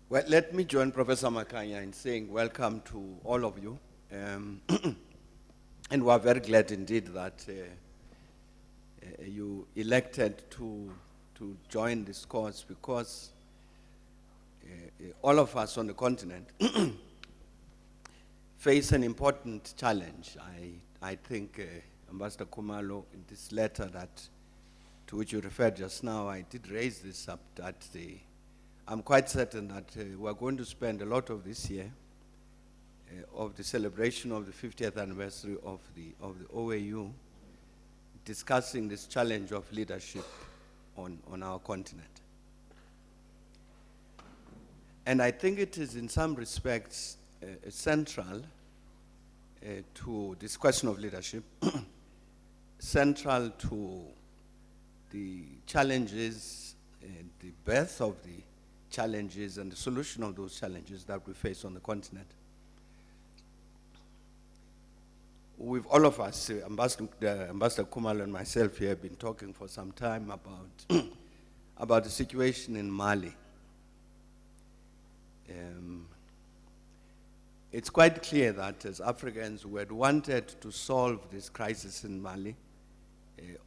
Well, let me join Professor Makanya in saying welcome to all of you. And we are very glad indeed that you elected to join this course because all of us on the continent face an important challenge. I think Ambassador Kumalo, in this letter to which you referred just now, I did raise this up that I'm quite certain that we're going to spend a lot of this year of the celebration of the 50th anniversary of the OAU discussing this challenge of leadership on our continent. And I think it is in some respects central to this question of leadership, central to the challenges, the birth of the challenges and the solution of those challenges that we face on the continent. We've all of us, Ambassador Kumalo and myself here, have been talking for some time about the situation in Mali. It's quite clear that as Africans we had wanted to solve this crisis in Mali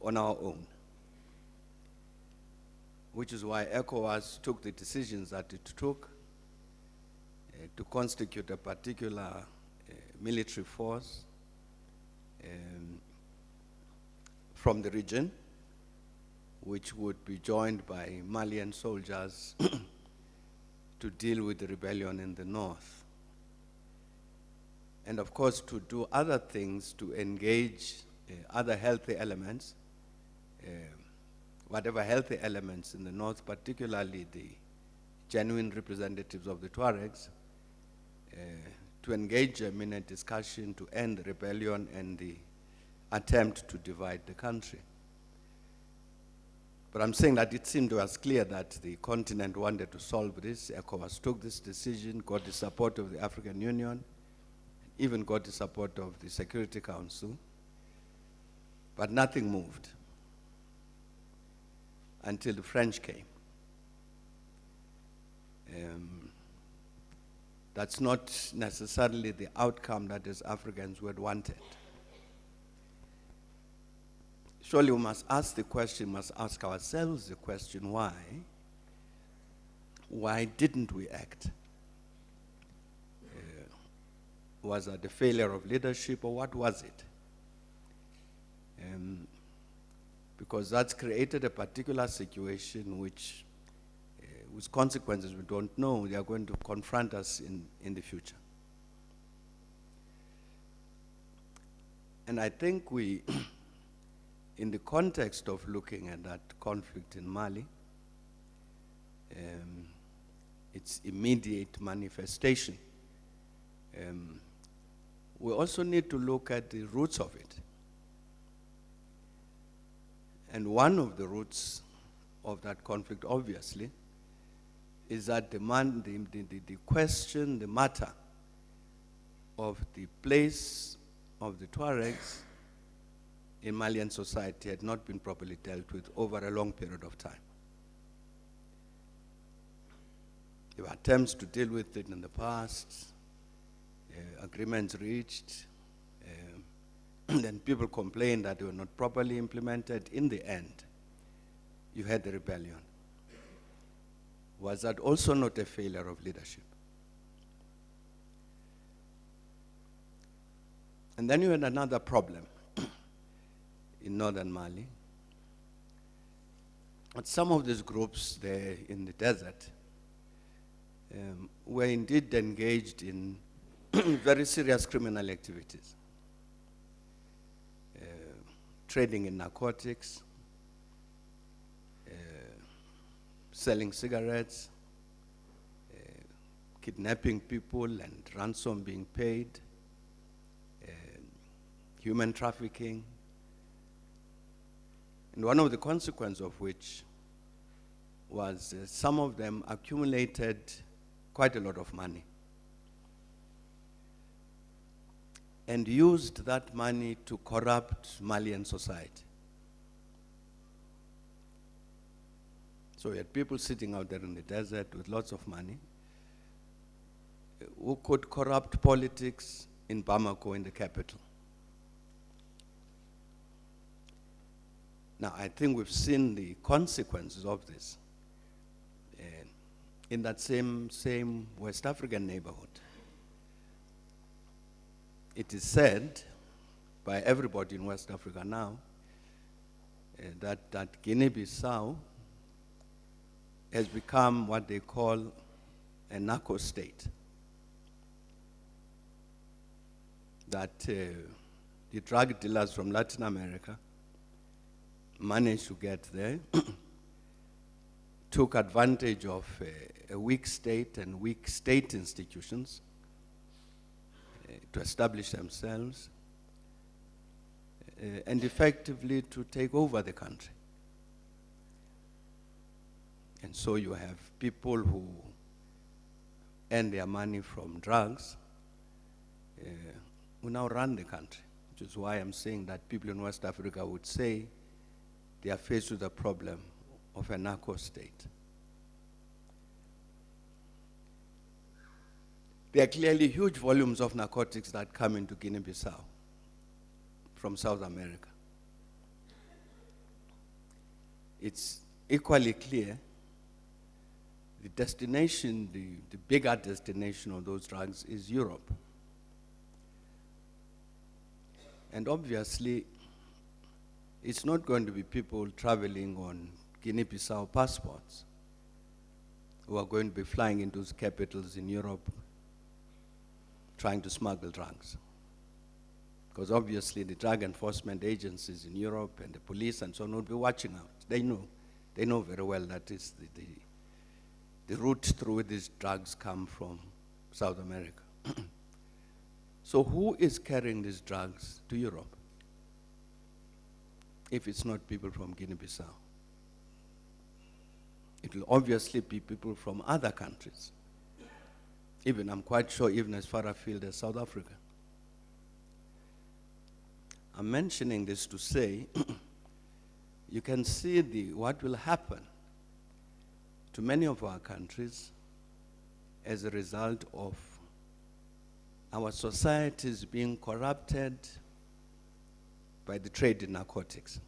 on our own, which is why ECOWAS took the decisions that it took to constitute a particular military force from the region, which would be joined by Malian soldiers to deal with the rebellion in the north. And of course, to do other things, to engage other healthy elements, whatever healthy elements in the north, particularly the genuine representatives of the Tuaregs, to engage them in a discussion to end the rebellion and the attempt to divide the country. But I'm saying that it seemed to us clear that the continent wanted to solve this. ECOWAS took this decision, got the support of the African Union, even got the support of the Security Council, but nothing moved until the French came. That's not necessarily the outcome that as Africans we had wanted. Surely we must ask the question, must ask ourselves the question, why? Why didn't we act? Was that the failure of leadership, or what was it? Because that's created a particular situation which, whose consequences we don't know, they are going to confront us in the future. And I think we, in the context of looking at that conflict in Mali, its immediate manifestation, we also need to look at the roots of it. And one of the roots of that conflict, obviously, is that the question, the matter of the place of the Tuaregs in Malian society had not been properly dealt with over a long period of time. There were attempts to deal with it in the past, agreements reached, then people complained that they were not properly implemented. In the end, you had the rebellion. Was that also not a failure of leadership? And then you had another problem in northern Mali. But some of these groups there in the desert were indeed engaged in very serious criminal activities. Trading in narcotics, selling cigarettes, kidnapping people and ransom being paid, human trafficking, and one of the consequences of which was some of them accumulated quite a lot of money and used that money to corrupt Malian society. So we had people sitting out there in the desert with lots of money, who could corrupt politics in Bamako, in the capital. Now, I think we've seen the consequences of this in that same West African neighborhood. It is said by everybody in West Africa now that Guinea Bissau has become what they call a narco state. That the drug dealers from Latin America managed to get there, took advantage of a weak state and weak state institutions to establish themselves and effectively to take over the country. And so you have people who earn their money from drugs who now run the country, which is why I'm saying that people in West Africa would say they are faced with the problem of a narco state. There are clearly huge volumes of narcotics that come into Guinea-Bissau from South America. It's equally clear the destination, the bigger destination of those drugs is Europe. And obviously, it's not going to be people traveling on Guinea-Bissau passports who are going to be flying into capitals in Europe trying to smuggle drugs. Because obviously the drug enforcement agencies in Europe and the police and so on will be watching out. They know very well that is the route through which these drugs come from South America. So who is carrying these drugs to Europe if it's not people from Guinea-Bissau? It will obviously be people from other countries. Even, I'm quite sure, even as far afield as South Africa. I'm mentioning this to say, you can see what will happen to many of our countries as a result of our societies being corrupted by the trade in narcotics.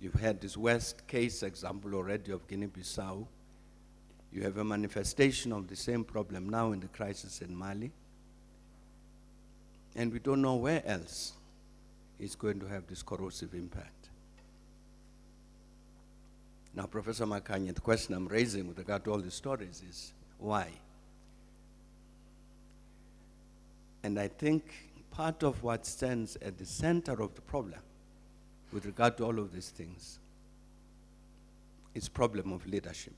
You've had this West case example already of Guinea-Bissau. You have a manifestation of the same problem now in the crisis in Mali. And we don't know where else it's going to have this corrosive impact. Now, Professor Makanye, the question I'm raising with regard to all these stories is why? And I think part of what stands at the center of the problem with regard to all of these things is problem of leadership.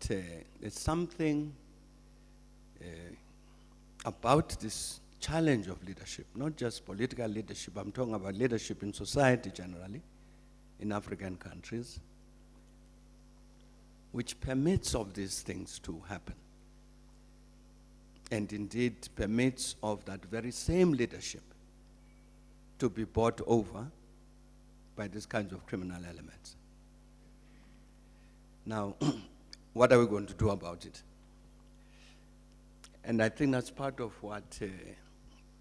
There's something about this challenge of leadership, not just political leadership, I'm talking about leadership in society generally, in African countries, which permits of these things to happen. And indeed permits of that very same leadership to be bought over by these kinds of criminal elements. Now, what are we going to do about it? And I think that's part of what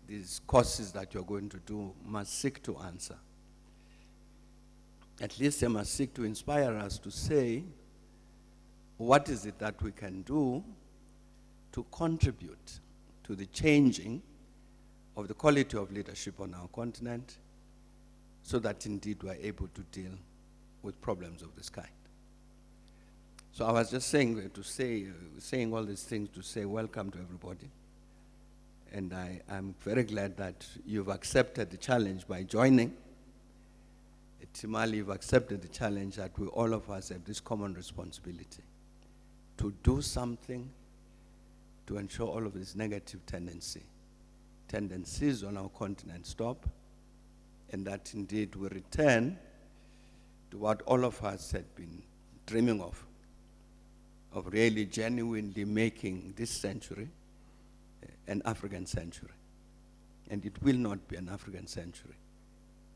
these courses that you're going to do must seek to answer. At least they must seek to inspire us to say, what is it that we can do to contribute to the changing of the quality of leadership on our continent so that indeed we're able to deal with problems of this kind. So I was just saying saying all these things to say welcome to everybody. And I'm very glad that you've accepted the challenge by joining. Timali, you've accepted the challenge that we all of us have this common responsibility to do something to ensure all of these negative tendencies on our continent stop, and that indeed we return to what all of us had been dreaming of really genuinely making this century an African century. And it will not be an African century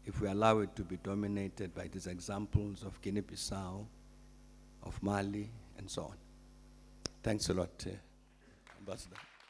if if we allow it to be dominated by these examples of Guinea Bissau, of Mali, and so on. Thanks a lot, Ambassador.